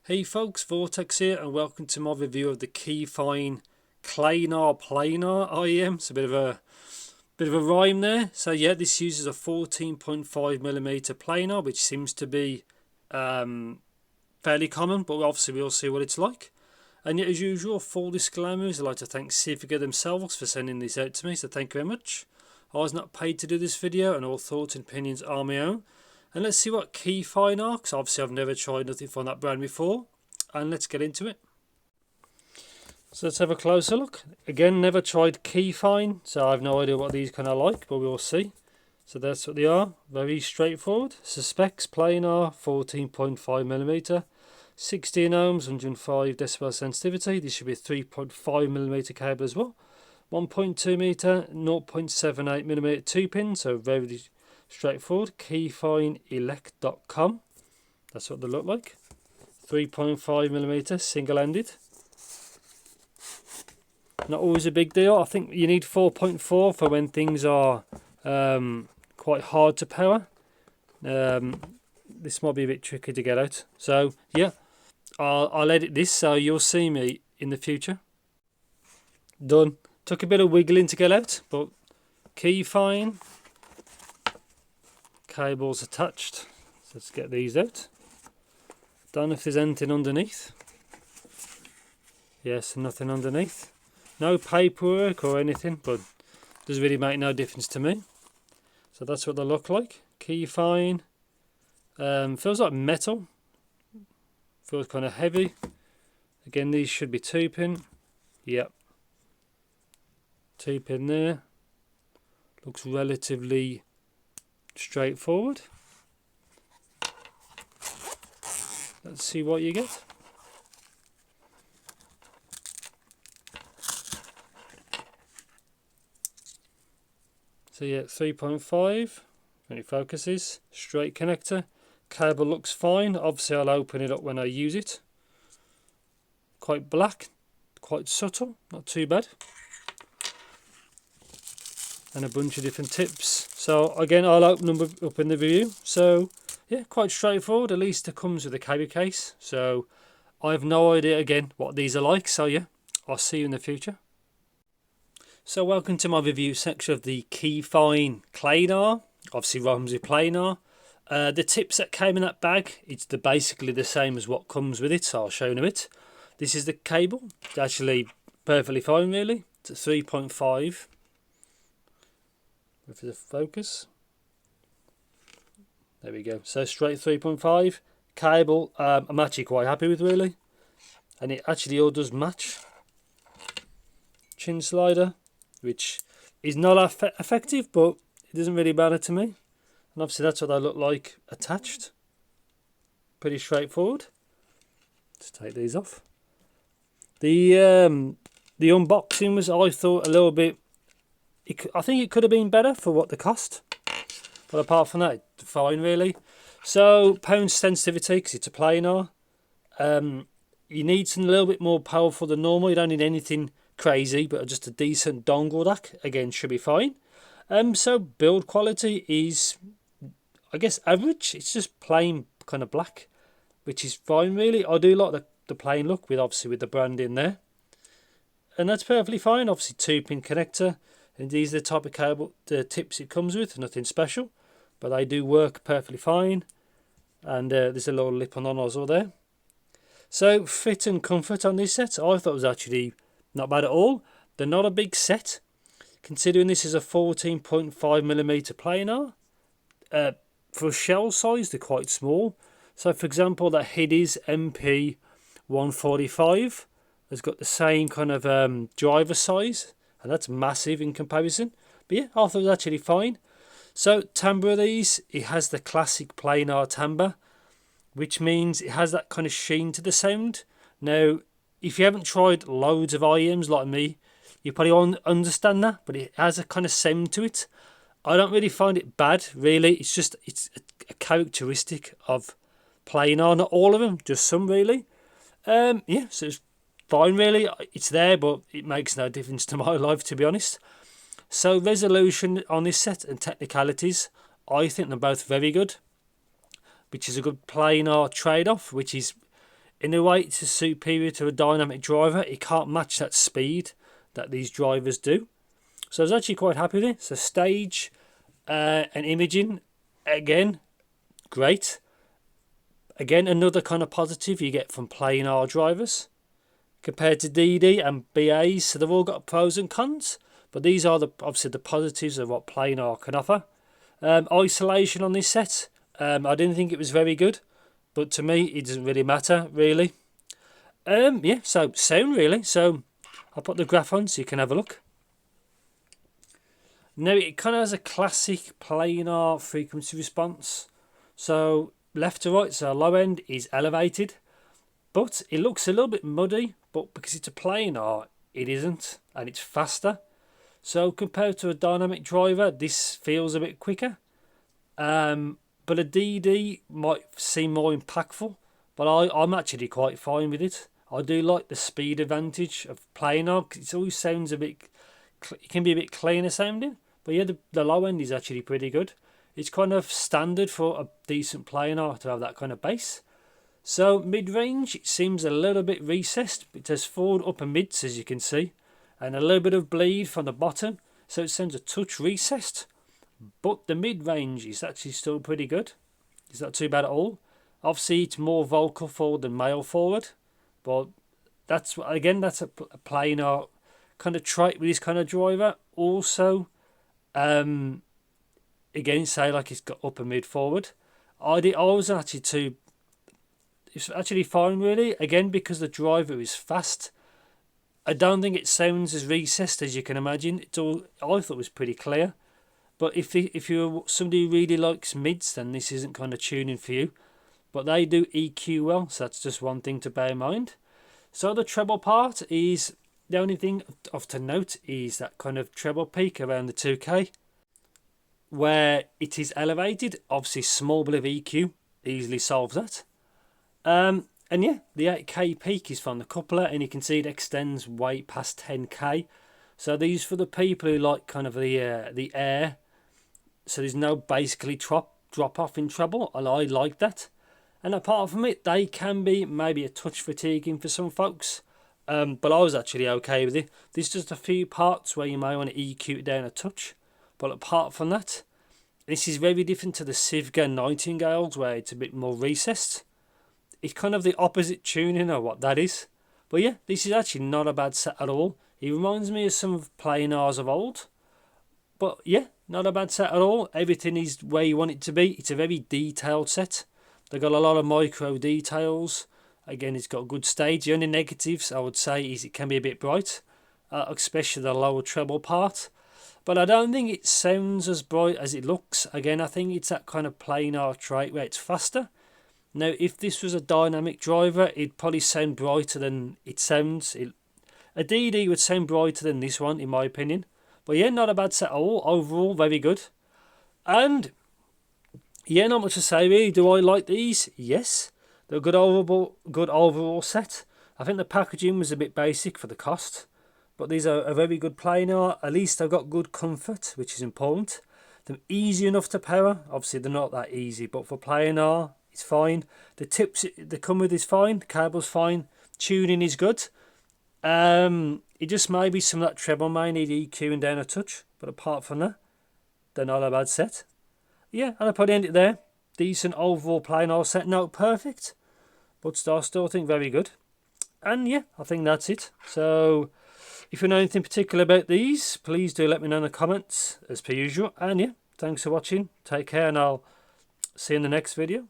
Hey folks, Vortex here and welcome to my review of the Kefine Klanar Planar IEM. It's a bit of a rhyme there. So yeah, this uses a 14.5mm planar, which seems to be fairly common, but obviously we'll see what it's like. And yet, as usual, full disclaimers, I'd like to thank Civica themselves for sending this out to me, so thank you very much. I was not paid to do this video and all thoughts and opinions are my own. And let's see what Kefine are, because obviously I've never tried nothing from that brand before. And let's get into it. So let's have a closer look. Again, never tried Kefine, so I have no idea what these kind of like, but we'll see. So that's what they are, very straightforward. Specs, planar, 14.5mm, 16 ohms, 105 decibel sensitivity. This should be a 3.5mm cable as well. 1.2 meter, 0.78mm 2-pin, so very straightforward. KefineElect.com. That's what they look like. 3.5mm single-ended. Not always a big deal. I think you need 4.4 for when things are quite hard to power. This might be a bit tricky to get out. So yeah, I'll edit this so you'll see me in the future. Done. Took a bit of wiggling to get out, but Kefine. Cables attached. So let's get these out. Don't know if there's anything underneath. Yes, nothing underneath. No paperwork or anything, but doesn't really make no difference to me. So that's what they look like. Kefine. Feels like metal. Feels kind of heavy. Again, these should be 2-pin. Yep. 2-pin there. Looks relatively straightforward. Let's see what you get. So yeah, 3.5 when it focuses, straight connector. Cable looks fine. Obviously I'll open it up when I use it. Quite black, quite subtle, not too bad. And a bunch of different tips. So again, I'll open them up in the review. So yeah, quite straightforward. At least it comes with a carry case. So I have no idea again what these are like. So yeah, I'll see you in the future. So welcome to my review section of the Kefine Klanar. Obviously rhymes with planar. The tips that came in that bag, it's basically the same as what comes with it. So I'll show you in a bit. This is the cable. It's actually perfectly fine really. It's a 3.5. For the focus, there we go. So straight 3.5 cable. I'm actually quite happy with really, and it actually all does match. Chin slider, which is not effective, but it doesn't really matter to me. And obviously that's what they look like attached. Pretty straightforward. Let's take these off. The unboxing was, I thought, a little bit. I think it could have been better for what the cost, but apart from that, fine really. So pound sensitivity, because it's a planar. You need something a little bit more powerful than normal. You don't need anything crazy, but just a decent dongle DAC again should be fine. So build quality is, I guess, average. It's just plain kind of black, which is fine really. I do like the plain look with obviously with the brand in there, and that's perfectly fine. Obviously 2-pin connector. And these are the type of cable, the tips it comes with, nothing special, but they do work perfectly fine. And there's a little lip on the nozzle there. So fit and comfort on this set, I thought was actually not bad at all. They're not a big set, considering this is a 14.5mm planar. For shell size, they're quite small. So for example, the Hiddy's MP145 has got the same kind of driver size. And that's massive in comparison. But yeah, I thought it was actually fine. So timbre of these, it has the classic planar timbre, which means it has that kind of sheen to the sound. Now, if you haven't tried loads of IEMs like me, you probably won't understand that, but it has a kind of sound to it. I don't really find it bad, really. It's just, it's a characteristic of planar. Not all of them, just some really. Yeah, so it's fine really. It's there, but it makes no difference to my life, to be honest. So resolution on this set and technicalities, I think they're both very good, which is a good planar trade-off, which is in a way it's superior to a dynamic driver. It can't match that speed that these drivers do. So I was actually quite happy with it. So stage and imaging, again, great. Again, another kind of positive you get from planar drivers compared to DD and BAs. So they've all got pros and cons, but these are obviously the positives of what planar can offer. Isolation on this set, I didn't think it was very good, but to me it doesn't really matter really. Yeah, so sound really. So I'll put the graph on so you can have a look. Now it kind of has a classic planar frequency response. So left to right, so low end is elevated, but it looks a little bit muddy, but because it's a planar it isn't, and it's faster. So compared to a dynamic driver, this feels a bit quicker. But a DD might seem more impactful, but I'm actually quite fine with it. I do like the speed advantage of planar, because it always sounds a bit, it can be a bit cleaner sounding. But yeah, the low end is actually pretty good. It's kind of standard for a decent planar to have that kind of bass. So mid-range, it seems a little bit recessed. It has forward, upper mids, as you can see, and a little bit of bleed from the bottom, so it sounds a touch recessed. But the mid-range is actually still pretty good. It's not too bad at all. Obviously, it's more vocal forward than male forward, but that's a planar kind of trait with this kind of driver. Also, again, say like it's got upper mid forward. It's actually fine really. Again, because the driver is fast, I don't think it sounds as recessed as you can imagine. I thought it was pretty clear. But if you're somebody who really likes mids, then this isn't kind of tuning for you. But they do EQ well, so that's just one thing to bear in mind. So the treble part is, the only thing of to note is that kind of treble peak around the 2K, where it is elevated. Obviously, small bit of EQ easily solves that. And yeah, the 8K peak is from the coupler, and you can see it extends way past 10K. So these for the people who like kind of the air. So there's no basically drop off in treble, and I like that. And apart from it, they can be maybe a touch fatiguing for some folks. But I was actually okay with it. There's just a few parts where you may want to EQ it down a touch. But apart from that, this is very different to the Sivga Nightingales, where it's a bit more recessed. It's kind of the opposite tuning of what that is. But yeah, this is actually not a bad set at all. It reminds me of some of planars of old. But yeah, not a bad set at all. Everything is where you want it to be. It's a very detailed set. They've got a lot of micro details. Again, it's got a good stage. The only negatives I would say is it can be a bit bright, especially the lower treble part. But I don't think it sounds as bright as it looks. Again, I think it's that kind of planar trait where it's faster. Now, if this was a dynamic driver, it'd probably sound brighter than it sounds. A DD would sound brighter than this one, in my opinion. But yeah, not a bad set at all. Overall, very good. And yeah, not much to say really. Do I like these? Yes. They're a good overall set. I think the packaging was a bit basic for the cost. But these are a very good planar. At least they've got good comfort, which is important. They're easy enough to power. Obviously, they're not that easy, but for planar, it's fine. The tips they come with is fine. The cable's fine. Tuning is good. It just may be some of that treble may need EQing down a touch. But apart from that, they're not a bad set. Yeah, and I'll probably end it there. Decent overall planar set. Not perfect, but I still think very good. And yeah, I think that's it. So if you know anything particular about these, please do let me know in the comments as per usual. And yeah, thanks for watching. Take care, and I'll see you in the next video.